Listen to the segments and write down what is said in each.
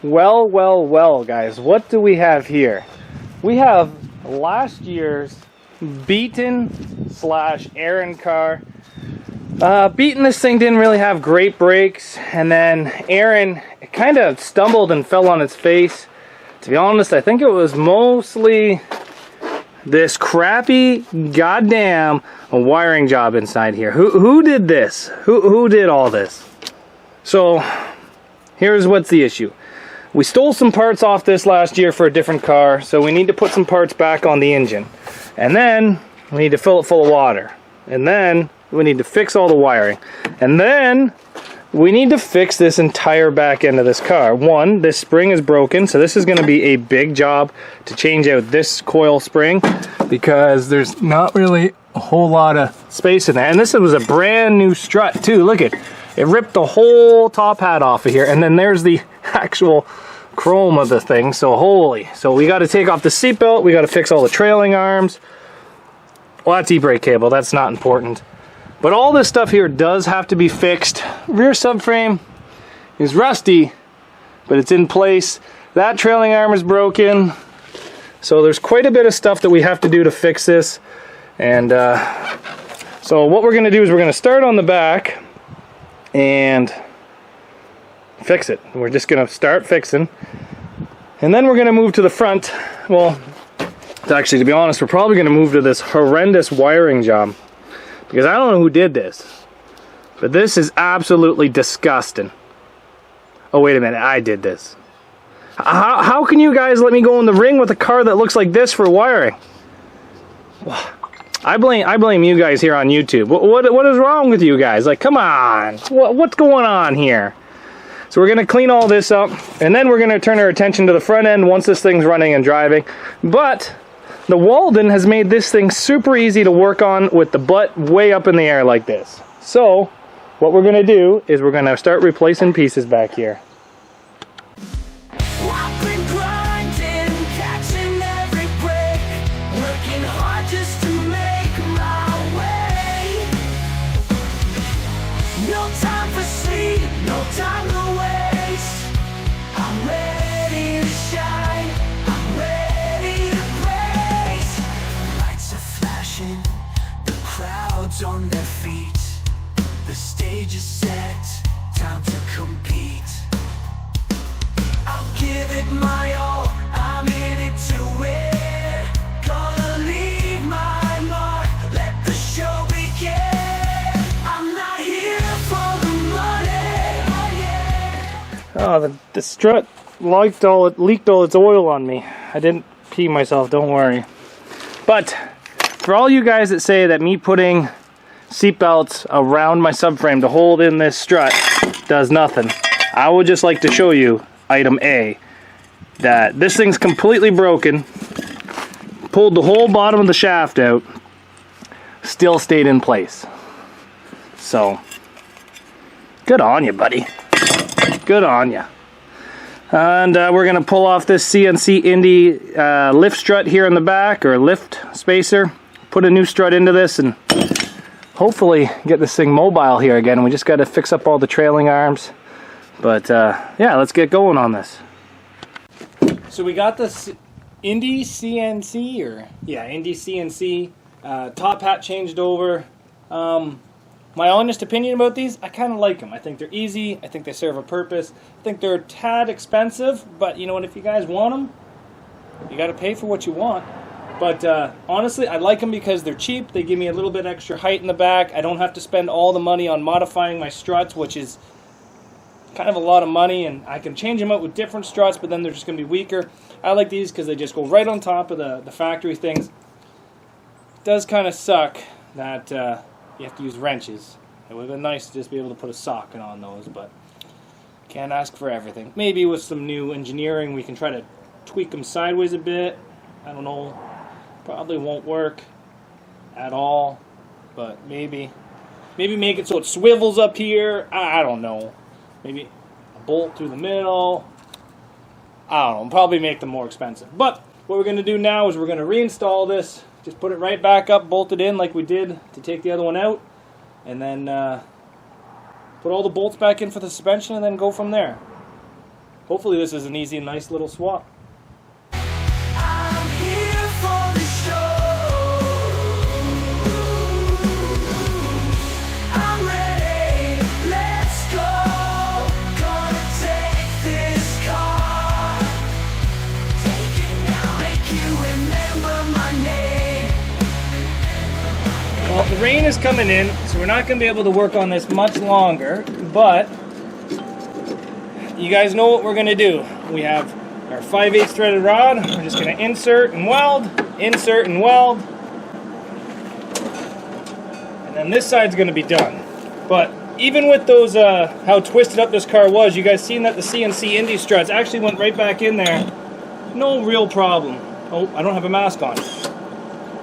Well, guys, what do we have here? We have last year's Beaton / Aaron car. Beaton, this thing didn't really have great brakes, and then Aaron kind of stumbled and fell on its face. To be honest, I think it was mostly this crappy goddamn wiring job inside here. Who did this? Who did all this? So here's what's the issue. We stole some parts off this last year for a different car, so we need to put some parts back on the engine. And then we need to fill it full of water. And then we need to fix all the wiring. And then we need to fix this entire back end of this car. One, this spring is broken, so this is going to be a big job to change out this coil spring because there's not really a whole lot of space in there. And this was a brand new strut too. Look at it, ripped the whole top hat off of here, and then there's the actual chrome of the thing. So holy, so we got to take off the seatbelt, we got to fix all the trailing arms. Well, that's e-brake cable, that's not important. But all this stuff here does have to be fixed. Rear subframe is rusty, but it's in place. That trailing arm is broken. So there's quite a bit of stuff that we have to do to fix this. And so what we're gonna do is we're gonna start on the back and fix it. We're just gonna start fixing. And then we're gonna move to the front. Well, actually, to be honest, we're probably gonna move to this horrendous wiring job. Because I don't know who did this, but this is absolutely disgusting. Oh, wait a minute, I did this. How can you guys let me go in the ring with a car that looks like this for wiring? I blame you guys here on YouTube. What is wrong with you guys? Like, come on, what's going on here? So we're gonna clean all this up, and then we're gonna turn our attention to the front end once this thing's running and driving. But the Walden has made this thing super easy to work on with the butt way up in the air like this. So what we're gonna do is we're gonna start replacing pieces back here. On their feet, the stage is set, time to compete. I'll give it my all, I'm in it to win. Gonna leave my mark, let the show begin. I'm not here for the money. Oh, the strut leaked all its oil on me. I didn't pee myself, don't worry. But for all you guys that say that me putting seatbelts around my subframe to hold in this strut does nothing, I would just like to show you item A, that this thing's completely broken, pulled the whole bottom of the shaft out, still stayed in place. So good on you, buddy, good on you. And we're gonna pull off this CNC Indy lift strut here in the back, or lift spacer, put a new strut into this, and hopefully get this thing mobile here again. We just got to fix up all the trailing arms. But yeah, let's get going on this. So we got this Indy CNC, Indy CNC top hat changed over. My honest opinion about these, I kind of like them. I think they're easy. I think they serve a purpose. I think they're a tad expensive, but you know what? If you guys want them, you got to pay for what you want. But honestly, I like them because they're cheap. They give me a little bit extra height in the back. I don't have to spend all the money on modifying my struts, which is kind of a lot of money. And I can change them out with different struts, but then they're just going to be weaker. I like these because they just go right on top of the factory things. It does kind of suck that you have to use wrenches. It would have been nice to just be able to put a socket on those, but can't ask for everything. Maybe with some new engineering, we can try to tweak them sideways a bit. I don't know. Probably won't work at all, but maybe make it so it swivels up here. I don't know. Maybe a bolt through the middle. I don't know. Probably make them more expensive. But what we're going to do now is we're going to reinstall this. Just put it right back up, bolt it in like we did to take the other one out, and then put all the bolts back in for the suspension, and then go from there. hopefully this is an easy and nice little swap. I'm here for the show. I'm ready, let's go. Gonna take this car. Take it now, make you remember my name. Well, the rain is coming in, so we're not going to be able to work on this much longer, but you guys know what we're going to do. We have our 5/8 threaded rod. We're just going to insert and weld, and then this side's going to be done. But even with those, how twisted up this car was, you guys seen that the CNC Indy struts actually went right back in there. No real problem. Oh, I don't have a mask on.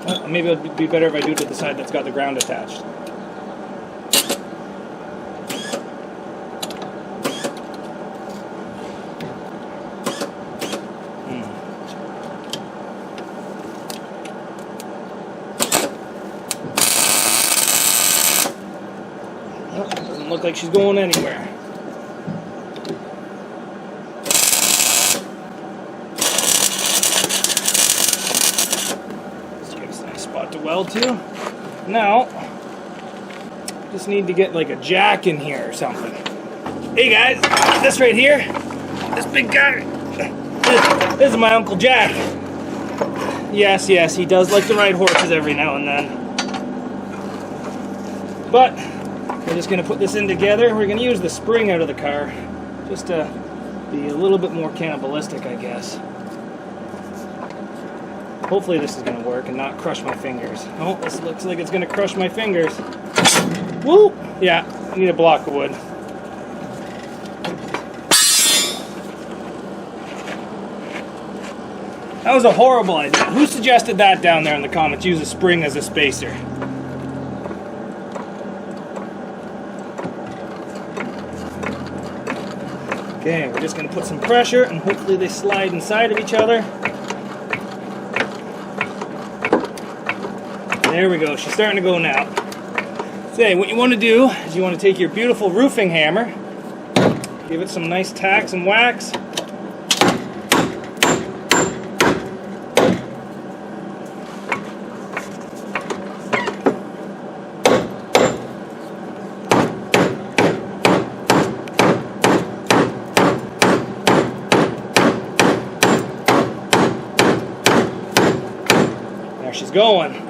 Well, maybe it would be better if I do it to the side that's got the ground attached. Well, doesn't look like she's going anywhere. To weld to. Now, just need to get like a jack in here or something. Hey guys, this right here, this big guy, this is my Uncle Jack. Yes, he does like to ride horses every now and then. But, we're just going to put this in together. We're going to use the spring out of the car, just to be a little bit more cannibalistic, I guess. Hopefully this is going to work and not crush my fingers. Oh, this looks like it's going to crush my fingers. Woo! Yeah, I need a block of wood. That was a horrible idea. Who suggested that down there in the comments? Use a spring as a spacer. Okay, we're just going to put some pressure and hopefully they slide inside of each other. There we go, she's starting to go now. So what you want to do is you want to take your beautiful roofing hammer, give it some nice tacks and whacks. There she's going.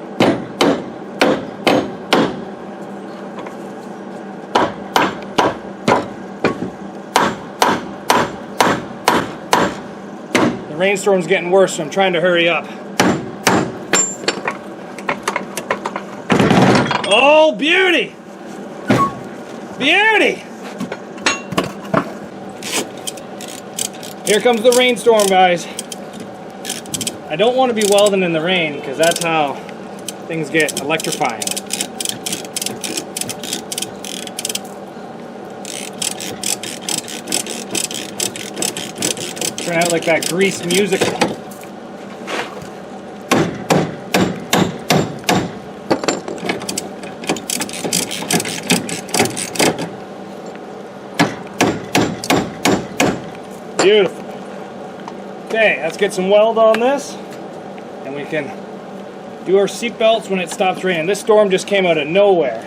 The rainstorm's getting worse, so I'm trying to hurry up. Oh, beauty! Beauty! Here comes the rainstorm, guys. I don't want to be welding in the rain, because that's how things get electrifying. Turn out like that Grease musical. Beautiful. Okay, let's get some weld on this, and we can do our seat belts when it stops raining. This storm just came out of nowhere.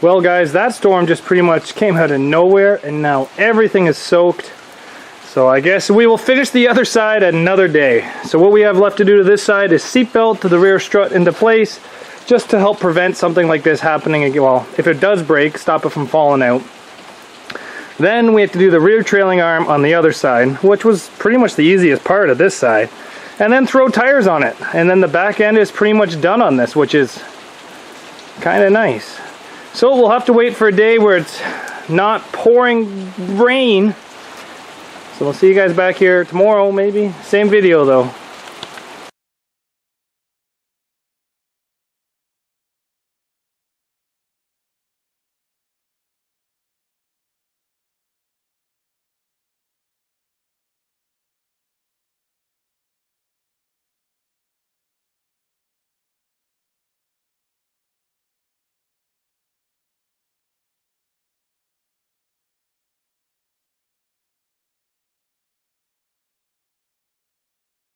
Well guys, that storm just pretty much came out of nowhere and now everything is soaked. So I guess we will finish the other side another day. So what we have left to do to this side is seatbelt to the rear strut into place, just to help prevent something like this happening again. Well, if it does break, stop it from falling out. Then we have to do the rear trailing arm on the other side, which was pretty much the easiest part of this side. And then throw tires on it. And then the back end is pretty much done on this, which is kind of nice. So we'll have to wait for a day where it's not pouring rain. So we'll see you guys back here tomorrow, maybe. Same video though.